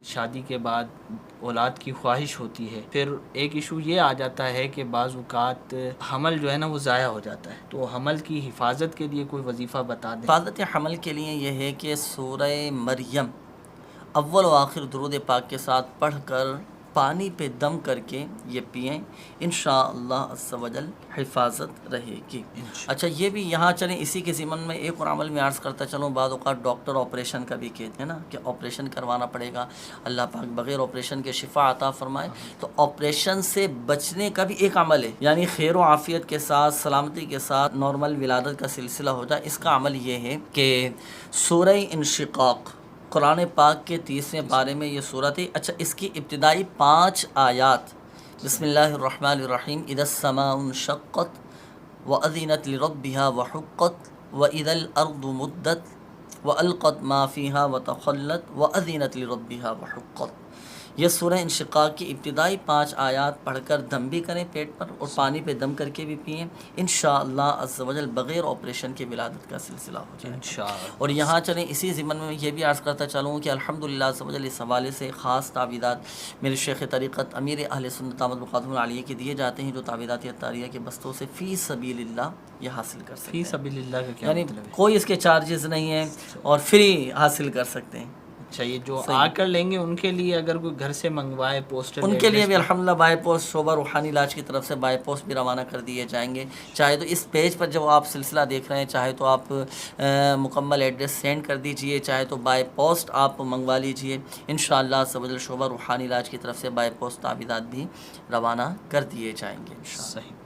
شادی کے بعد اولاد کی خواہش ہوتی ہے، پھر ایک ایشو یہ آ جاتا ہے کہ بعض اوقات حمل جو ہے نا وہ ضائع ہو جاتا ہے، تو حمل کی حفاظت کے لیے کوئی وظیفہ بتا دیں۔ حفاظت حمل کے لیے یہ ہے کہ سورہ مریم اول و آخر درود پاک کے ساتھ پڑھ کر پانی پہ دم کر کے یہ پئیں، انشاءاللہ عز و جل حفاظت رہے گی۔ اچھا یہ بھی یہاں چلیں اسی کے ضمن میں ایک اور عمل میں عرض کرتا چلوں، بعض اوقات ڈاکٹر آپریشن کا بھی کہتے ہیں نا کہ آپریشن کروانا پڑے گا، اللہ پاک بغیر آپریشن کے شفا عطا فرمائے، تو آپریشن سے بچنے کا بھی ایک عمل ہے، یعنی خیر و عافیت کے ساتھ سلامتی کے ساتھ نارمل ولادت کا سلسلہ ہو جائے۔ اس کا عمل یہ ہے کہ سورہ انشقاق قرآن پاک کے 30ویں پارے میں یہ صورت ہے۔ اچھا اس کی ابتدائی 5 آیات، بسم اللہ الرحمن الرحیم، اذا السماء انشقت وأذنت لربها وحقت وإذا الأرض مدت وألقت ما فيها وتخلت وأذنت لربها وحقت۔ یہ سورہ انشقاق کی ابتدائی 5 آیات پڑھ کر دم بھی کریں پیٹ پر اور پانی پہ دم کر کے بھی پئیں، انشاءاللہ عز و جل بغیر آپریشن کے ولادت کا سلسلہ ہو جائے انشاءاللہ۔ اور یہاں چلیں اسی ضمن میں یہ بھی عرض کرتا چلوں کہ الحمدللہ عز و جل اس حوالے سے خاص تعویذات میرے شیخ طریقت امیر اہل سنت احمد مقدم العالیہ کے دیے جاتے ہیں، جو تعویذات اطہاریہ کے بستوں سے فی سبیل اللہ یہ حاصل کر سکتے فی ہیں، سبیل اللہ کا کیا یعنی مطلب ہے؟ کوئی اس کے چارجز نہیں ہیں اور فری حاصل کر سکتے ہیں۔ اچھا یہ جو آ کر لیں گے ان کے لیے اگر کوئی گھر سے منگوائے پوسٹل ان کے لیے بھی الحمدللہ بائی پوسٹ شعبہ روحانی علاج کی طرف سے بائی پوسٹ بھی روانہ کر دیے جائیں گے، چاہے تو اس پیج پر جب آپ سلسلہ دیکھ رہے ہیں چاہے تو آپ مکمل ایڈریس سینڈ کر دیجئے، چاہے تو بائی پوسٹ آپ منگوا لیجئے، انشاءاللہ شعبہ روحانی علاج کی طرف سے بائی پوسٹ تعویذات بھی روانہ کر دیے جائیں گے انشاءاللہ۔ صحیح۔